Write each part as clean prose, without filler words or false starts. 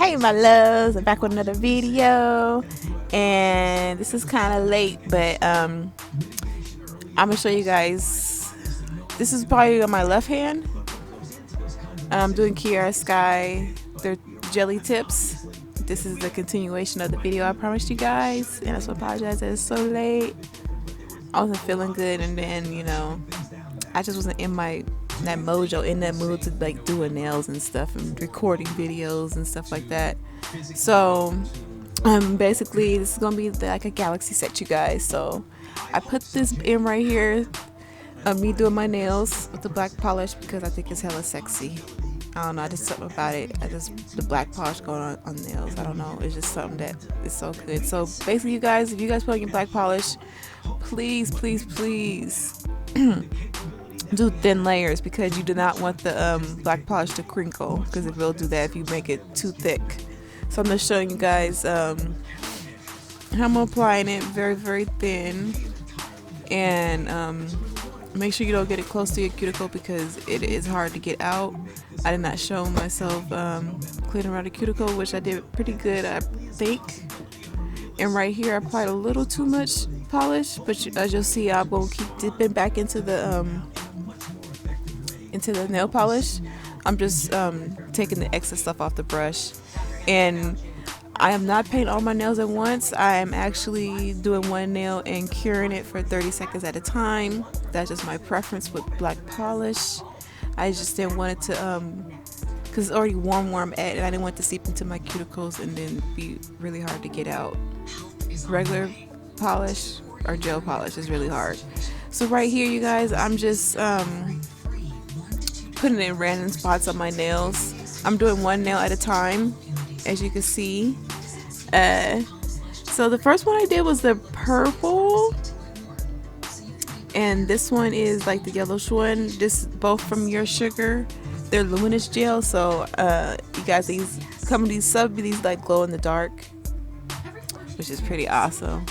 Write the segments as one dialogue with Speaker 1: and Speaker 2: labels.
Speaker 1: Hey my loves, I'm back with another video, and this is kind of late, but I'm gonna show you guys. This is probably on my left hand. I'm doing Kiara Sky, their jelly tips. This is the continuation of the video I promised you guys, and I so apologize that it's so late. I wasn't feeling good, and then I just wasn't in that mojo, in that mood to like doing nails and stuff and recording videos and stuff like that. So basically this is gonna be like a galaxy set, you guys. So I put this in right here of me doing my nails with the black polish because I think it's hella sexy. I don't know, just something about it. The black polish going on nails, I don't know, it's just something that is so good. So basically, you guys, if you guys put on your black polish, please do thin layers, because you do not want the black polish to crinkle, because it will do that if you make it too thick. So I'm just showing you guys how I'm applying it very thin, and make sure you don't get it close to your cuticle because it is hard to get out. I did not show myself cleaning around the cuticle, which I did pretty good, I think. And right here I applied a little too much polish, but as you'll see, I'm going to keep dipping back into the nail polish. I'm just taking the excess stuff off the brush, and I am not painting all my nails at once. I am actually doing one nail and curing it for 30 seconds at a time. That's just my preference with black polish. I just didn't want it to because it's already warm where I'm at, and I didn't want it to seep into my cuticles and then be really hard to get out. Regular polish or gel polish is really hard. So right here, you guys, I'm just putting it in random spots on my nails. I'm doing one nail at a time, as you can see. So the first one I did was the purple, and this one is like the yellowish one. This both from Your Sugar. They're luminous gel. So you guys, these like glow in the dark, which is pretty awesome.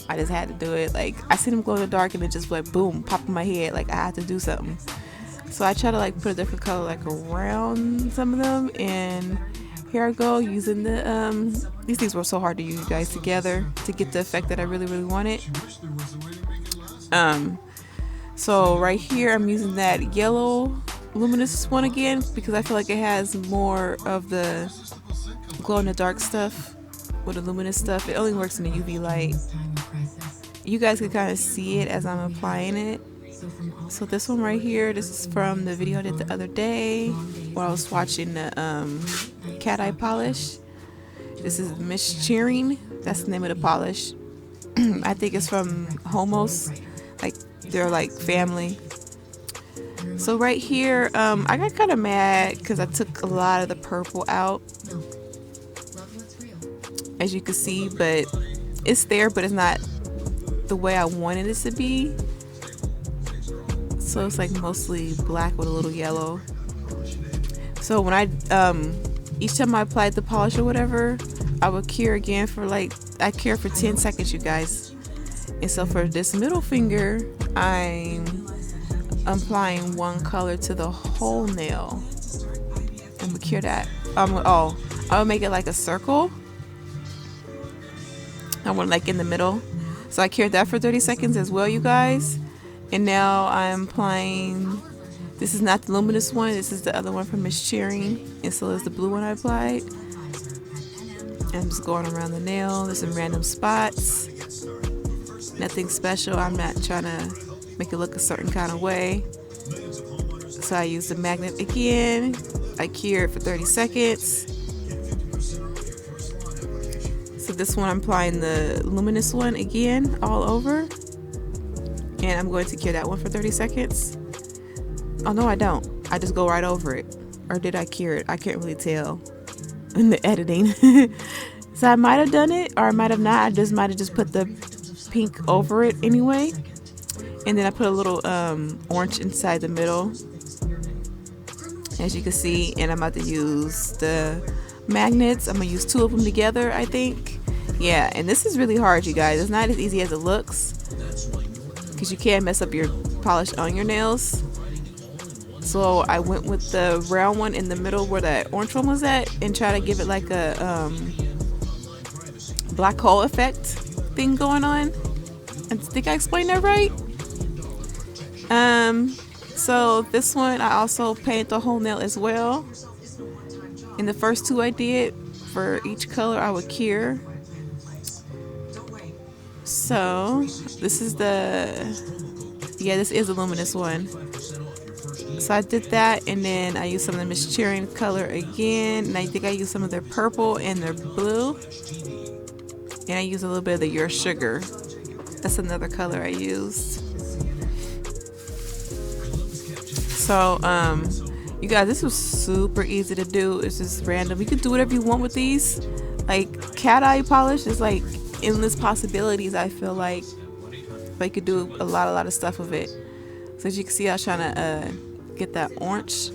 Speaker 1: I just had to do it. Like, I see them glow in the dark and it just like boom, pop in my head. Like, I had to do something. So I try to like put a different color like around some of them, and here I go using the these things were so hard to use, you guys, together to get the effect that I really wanted. So right here I'm using that yellow luminous one again because I feel like it has more of the glow in the dark stuff with the luminous stuff. It only works in the UV light. You guys can kind of see it as I'm applying it. So this one right here, this is from the video I did the other day while I was watching the cat eye polish. This is Miss Cheering. That's the name of the polish. I think it's from Homos. Like, they're like family. So right here, I got kind of mad because I took a lot of the purple out, as you can see, but it's there, but it's not the way I wanted it to be. So it's like mostly black with a little yellow. So when each time I applied the polish or whatever, I would cure again for I cure for 10 seconds, you guys. And so for this middle finger, I'm applying one color to the whole nail. I'm gonna cure that. I'll make it like a circle. I want like in the middle. So I cured that for 30 seconds as well, you guys. And now I'm applying, this is not the luminous one, this is the other one from Miss Cheering, and so is the blue one I applied. And I'm just going around the nail. There's some random spots. Nothing special. I'm not trying to make it look a certain kind of way. So I use the magnet again. I cure it for 30 seconds. So this one I'm applying the luminous one again all over. And I'm going to cure that one for 30 seconds. Oh no, I don't. I just go right over it. Or did I cure it? I can't really tell in the editing. So I might have done it, or I might have not. I just might have just put the pink over it anyway. And then I put a little orange inside the middle, as you can see. And I'm about to use the magnets. I'm gonna use 2 of them together, I think. Yeah, and this is really hard, you guys. It's not as easy as it looks, because you can mess up your polish on your nails. So I went with the round one in the middle where that orange one was at, and try to give it like a black hole effect thing going on. I think I explained that right. So this one I also painted the whole nail as well. In the first two I did, for each color I would cure. So this is this is a luminous one. So I did that, and then I used some of the Miss Cheering color again, and I think I used some of their purple and their blue, and I used a little bit of the Your Sugar. That's another color I used. So you guys, this was super easy to do. It's just random. You can do whatever you want with these. Like cat eye polish is like endless possibilities. I feel like you could do a lot of stuff with it. So as you can see, I was trying to get that orange,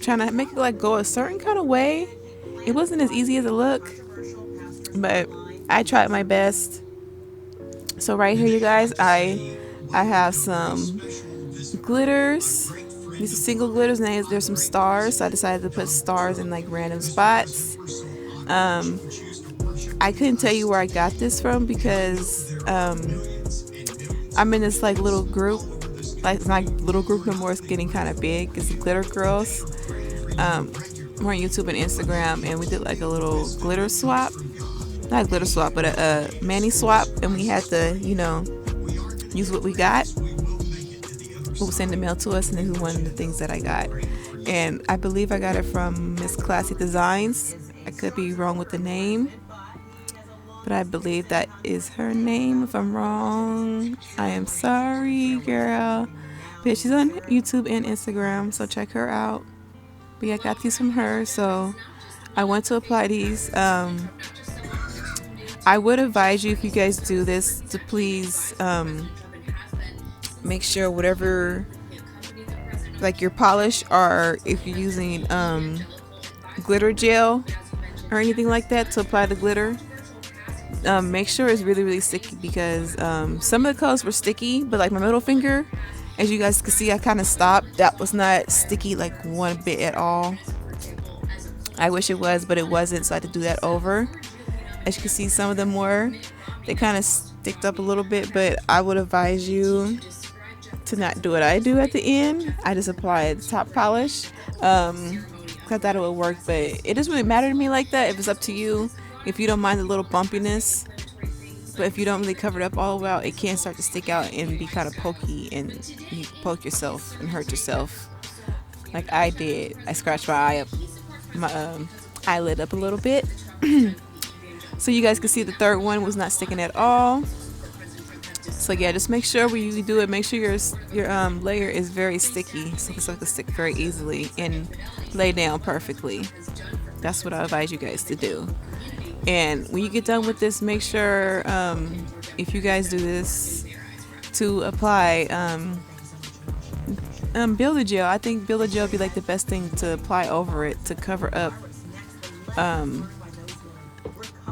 Speaker 1: trying to make it like go a certain kind of way. It wasn't as easy as it looked, but I tried my best. So right here, you guys, I have some glitters. These are single glitters, and there's some stars. So I decided to put stars in like random spots. I couldn't tell you where I got this from because I'm in this like little group. Like it's not little group no more. It's getting kind of big. It's the Glitter Girls. We're on YouTube and Instagram, and we did like a little glitter swap. Not a glitter swap, but a mani swap, and we had to, use what we got. Who will send the mail to us, and this is one of the things that I got. And I believe I got it from Miss Classy Designs. I could be wrong with the name, but I believe that is her name. If I'm wrong, I am sorry, girl. But she's on YouTube and Instagram, so check her out. But yeah, I got these from her, so I want to apply these. I would advise you, if you guys do this, to please make sure whatever, like your polish, or if you're using glitter gel or anything like that to apply the glitter, make sure it's really sticky, because some of the colors were sticky, but like my middle finger, as you guys can see, I kind of stopped. That was not sticky like one bit at all. I wish it was, but it wasn't, so I had to do that over. As you can see, some of them they kind of sticked up a little bit, but I would advise you to not do what I do at the end. I just apply the top polish. I thought it would work, but it doesn't really matter to me like that. If it's up to you, if you don't mind the little bumpiness, but if you don't really cover it up all the way out, it can start to stick out and be kind of pokey, and you poke yourself and hurt yourself like I did. I scratched my eyelid up a little bit. So you guys can see the third one was not sticking at all. So yeah, just make sure when you do it, make sure your layer is very sticky, so it's going to stick very easily and lay down perfectly. That's what I advise you guys to do. And when you get done with this, make sure, if you guys do this, to apply Builder Gel. I think Builder Gel would be like the best thing to apply over it to cover up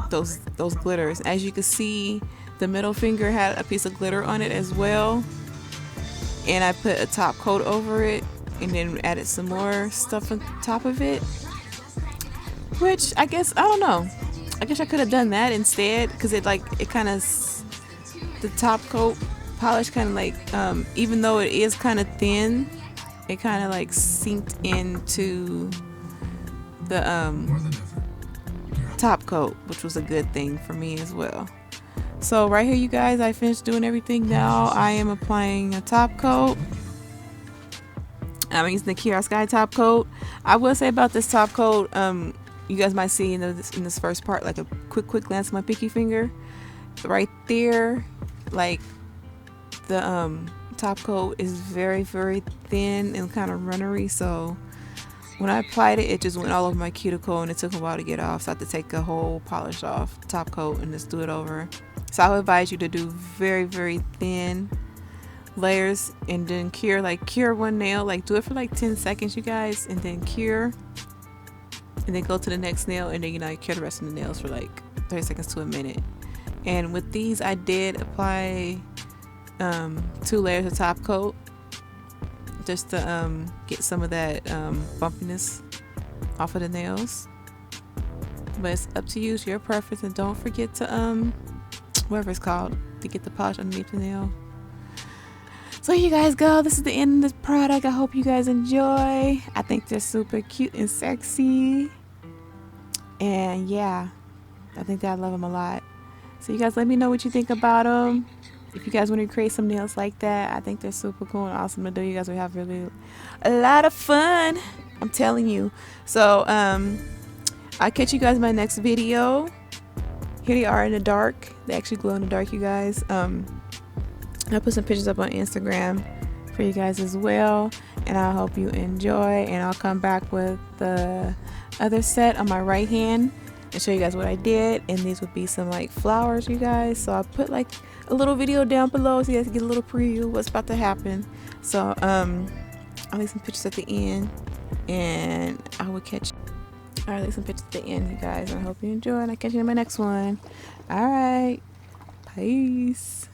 Speaker 1: those glitters. As you can see, the middle finger had a piece of glitter on it as well, and I put a top coat over it and then added some more stuff on top of it, which I guess, I don't know, I guess I could have done that instead, because it kind of, the top coat polish kind of like, even though it is kind of thin, it kind of like sinked into the top coat, which was a good thing for me as well. So right here, you guys, I finished doing everything. Now I am applying a top coat. I'm using the Kiara Sky top coat. I will say about this top coat, you guys might see in this first part like a quick glance of my pinky finger right there. Like the top coat is very thin and kind of runnery, so when I applied it, it just went all over my cuticle, and it took a while to get off, so I had to take a whole polish off top coat and just do it over. So I would advise you to do very thin layers, and then cure one nail, like do it for like 10 seconds, you guys, and then cure, and then go to the next nail, and then you cure the rest of the nails for like 30 seconds to a minute. And with these, I did apply 2 layers of top coat just to get some of that bumpiness off of the nails. But it's up to you, it's your preference, and don't forget to whatever it's called, to get the polish underneath the nail. So here you guys go. This is the end of this product. I hope you guys enjoy. I think they're super cute and sexy. And yeah, I think that I love them a lot. So you guys let me know what you think about them. If you guys want to create some nails like that, I think they're super cool and awesome to do. You guys will have really a lot of fun. I'm telling you. So I'll catch you guys in my next video. Here they are in the dark. They actually glow in the dark, you guys. I'll put some pictures up on Instagram for you guys as well, and I hope you enjoy. And I'll come back with the other set on my right hand and show you guys what I did. And these would be some like flowers, you guys. So I'll put like a little video down below so you guys can get a little preview of what's about to happen. So I'll leave some pictures at the end, and I will catch you. Alright, leave some pictures at the end, you guys. I hope you enjoy, and I'll catch you in my next one. Alright, peace.